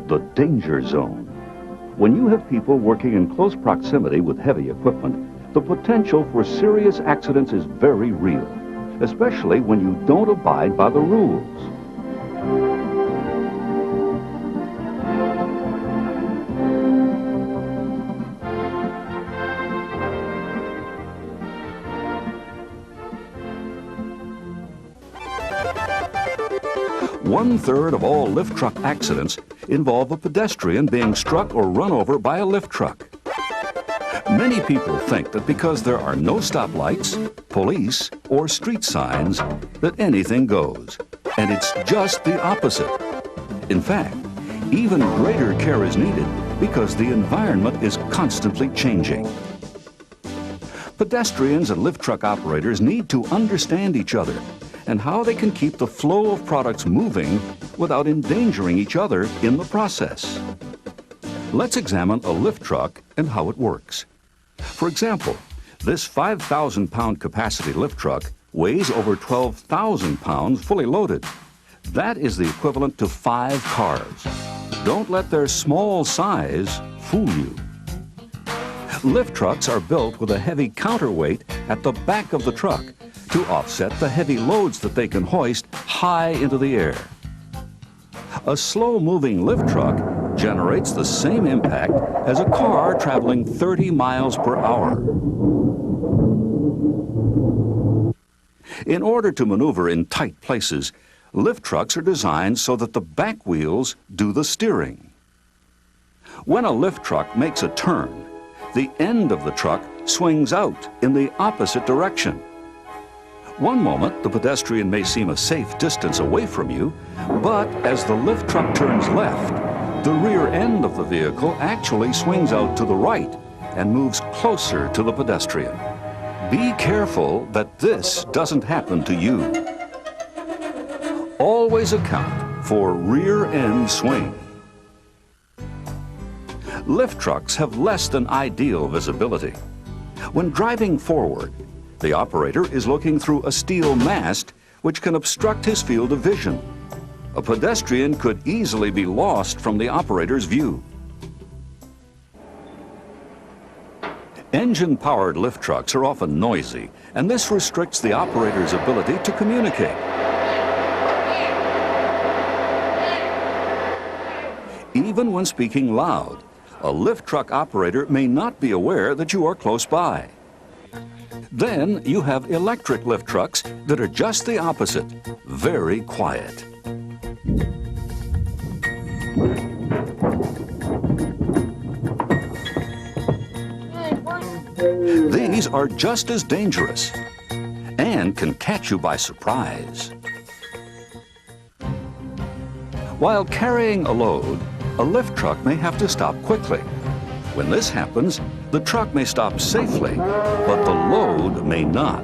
The danger zone. When you have people working in close proximity with heavy equipment, the potential for serious accidents is very real, especially when you don't abide by the rules. One-third of all lift truck accidents involve a pedestrian being struck or run over by a lift truck. Many people think that because there are no stoplights, police, or street signs, that anything goes. And it's just the opposite. In fact, even greater care is needed because the environment is constantly changing. Pedestrians and lift truck operators need to understand each other and how they can keep the flow of products moving without endangering each other in the process. Let's examine a lift truck and how it works. For example, this 5,000-pound capacity lift truck weighs over 12,000 pounds fully loaded. That is the equivalent to 5 cars. Don't let their small size fool you. Lift trucks are built with a heavy counterweight at the back of the truck to offset the heavy loads that they can hoist high into the air. A slow-moving lift truck generates the same impact as a car traveling 30 miles per hour. In order to maneuver in tight places, lift trucks are designed so that the back wheels do the steering. When a lift truck makes a turn, the end of the truck swings out in the opposite direction. One moment, the pedestrian may seem a safe distance away from you, but as the lift truck turns left, the rear end of the vehicle actually swings out to the right and moves closer to the pedestrian. Be careful that this doesn't happen to you. Always account for rear end swing. Lift trucks have less than ideal visibility. When driving forward, the operator is looking through a steel mast which can obstruct his field of vision. A pedestrian could easily be lost from the operator's view. Engine-powered lift trucks are often noisy, and this restricts the operator's ability to communicate. Even when speaking loud, a lift truck operator may not be aware that you are close by. Then you have electric lift trucks that are just the opposite, very quiet. These are just as dangerous and can catch you by surprise. While carrying a load, a lift truck may have to stop quickly. When this happens, the truck may stop safely, but the load may not.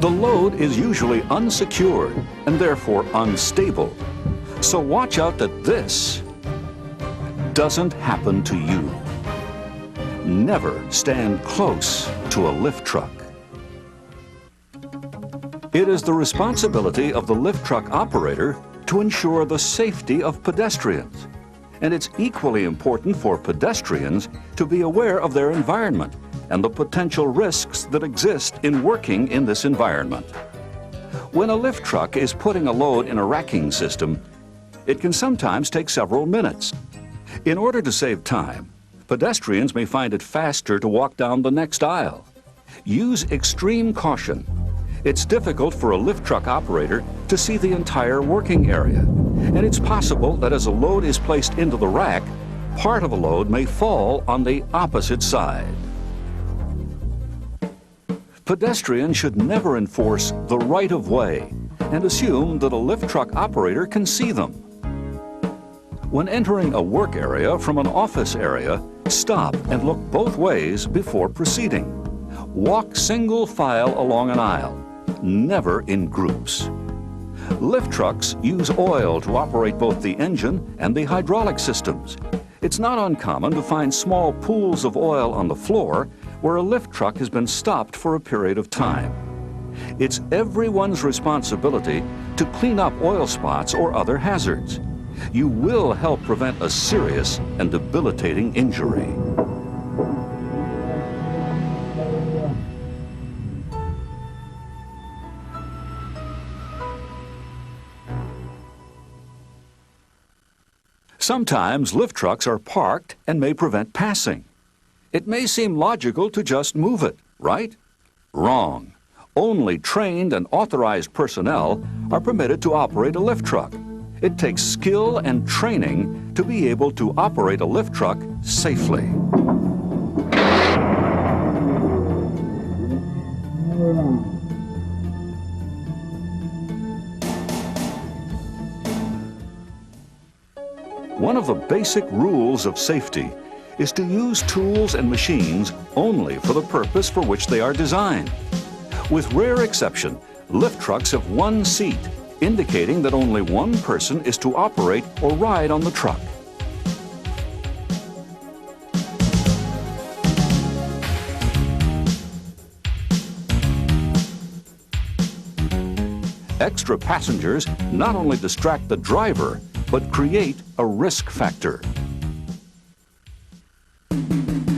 The load is usually unsecured and therefore unstable. So watch out that this doesn't happen to you. Never stand close to a lift truck. It is the responsibility of the lift truck operator to ensure the safety of pedestrians. And it's equally important for pedestrians to be aware of their environment and the potential risks that exist in working in this environment. When a lift truck is putting a load in a racking system, it can sometimes take several minutes. In order to save time, pedestrians may find it faster to walk down the next aisle. Use extreme caution. It's difficult for a lift truck operator to see the entire working area, and it's possible that as a load is placed into the rack, part of a load may fall on the opposite side. Pedestrians should never enforce the right of way and assume that a lift truck operator can see them. When entering a work area from an office area, stop and look both ways before proceeding. Walk single file along an aisle, never in groups. Lift trucks use oil to operate both the engine and the hydraulic systems. It's not uncommon to find small pools of oil on the floor where a lift truck has been stopped for a period of time. It's everyone's responsibility to clean up oil spots or other hazards. You will help prevent a serious and debilitating injury. Sometimes lift trucks are parked and may prevent passing. It may seem logical to just move it, right? Wrong. Only trained and authorized personnel are permitted to operate a lift truck. It takes skill and training to be able to operate a lift truck safely. One of the basic rules of safety is to use tools and machines only for the purpose for which they are designed. With rare exception, lift trucks have one seat, indicating that only one person is to operate or ride on the truck. Extra passengers not only distract the driver, but create a risk factor.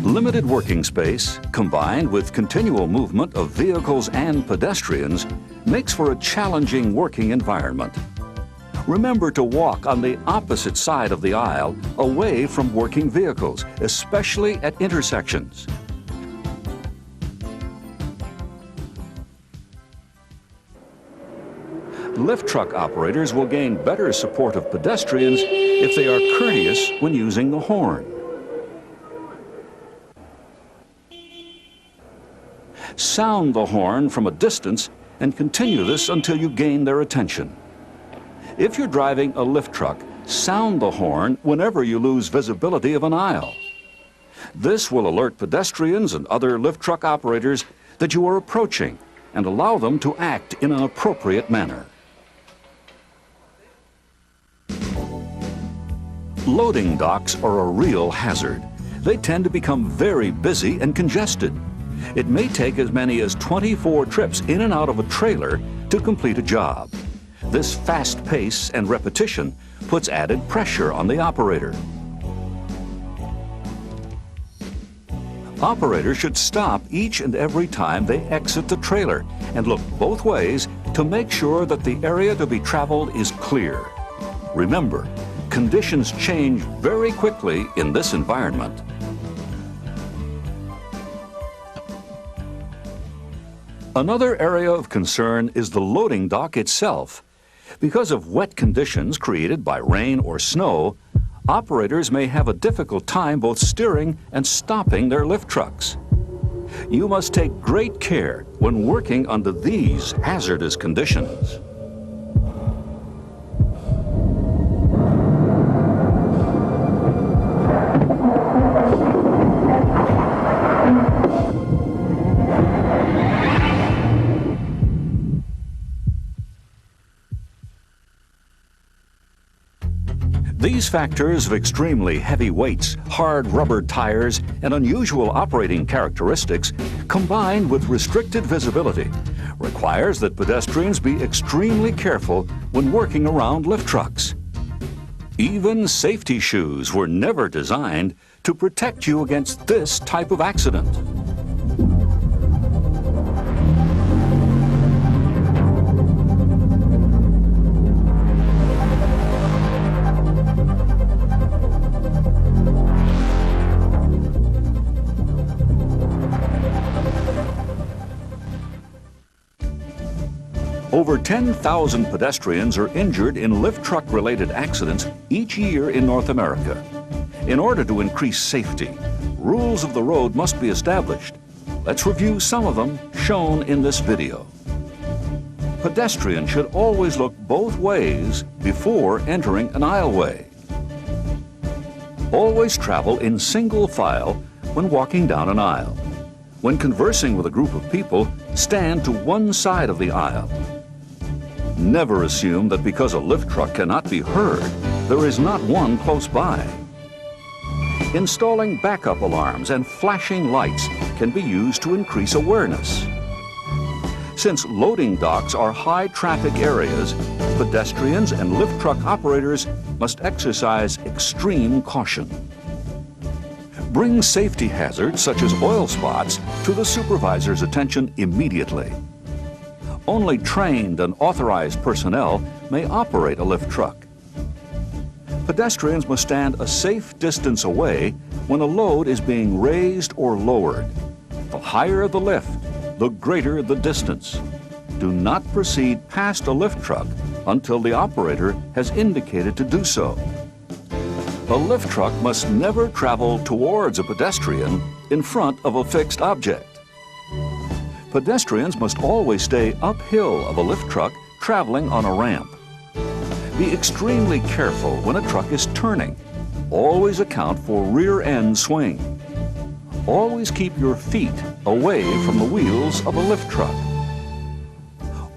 Limited working space, combined with continual movement of vehicles and pedestrians, makes for a challenging working environment. Remember to walk on the opposite side of the aisle, away from working vehicles, especially at intersections. Lift truck operators will gain better support of pedestrians if they are courteous when using the horn. Sound the horn from a distance and continue this until you gain their attention. If you're driving a lift truck, sound the horn whenever you lose visibility of an aisle. This will alert pedestrians and other lift truck operators that you are approaching and allow them to act in an appropriate manner. Loading docks are a real hazard. They tend to become very busy and congested. It may take as many as 24 trips in and out of a trailer to complete a job. This fast pace and repetition puts added pressure on the operator. Operators should stop each and every time they exit the trailer and look both ways to make sure that the area to be traveled is clear. Remember, conditions change very quickly in this environment. Another area of concern is the loading dock itself. Because of wet conditions created by rain or snow, operators may have a difficult time both steering and stopping their lift trucks. You must take great care when working under these hazardous conditions. These factors of extremely heavy weights, hard rubber tires, and unusual operating characteristics, combined with restricted visibility, requires that pedestrians be extremely careful when working around lift trucks. Even safety shoes were never designed to protect you against this type of accident. Over 10,000 pedestrians are injured in lift truck-related accidents each year in North America. In order to increase safety, rules of the road must be established. Let's review some of them shown in this video. Pedestrians should always look both ways before entering an aisleway. Always travel in single file when walking down an aisle. When conversing with a group of people, stand to one side of the aisle. Never assume that because a lift truck cannot be heard, there is not one close by. Installing backup alarms and flashing lights can be used to increase awareness. Since loading docks are high-traffic areas, pedestrians and lift truck operators must exercise extreme caution. Bring safety hazards such as oil spots to the supervisor's attention immediately. Only trained and authorized personnel may operate a lift truck. Pedestrians must stand a safe distance away when a load is being raised or lowered. The higher the lift, the greater the distance. Do not proceed past a lift truck until the operator has indicated to do so. A lift truck must never travel towards a pedestrian in front of a fixed object. Pedestrians must always stay uphill of a lift truck traveling on a ramp. Be extremely careful when a truck is turning. Always account for rear end swing. Always keep your feet away from the wheels of a lift truck.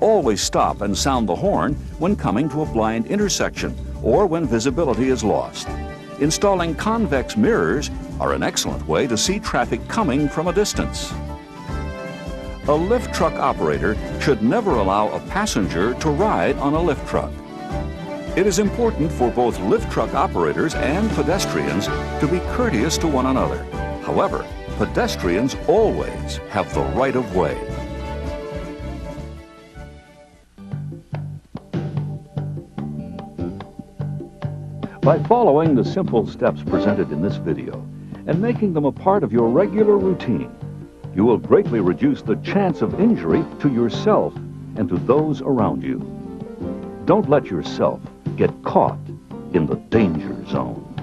Always stop and sound the horn when coming to a blind intersection or when visibility is lost. Installing convex mirrors are an excellent way to see traffic coming from a distance. A lift truck operator should never allow a passenger to ride on a lift truck. It is important for both lift truck operators and pedestrians to be courteous to one another. However, pedestrians always have the right of way. By following the simple steps presented in this video and making them a part of your regular routine, you will greatly reduce the chance of injury to yourself and to those around you. Don't let yourself get caught in the danger zone.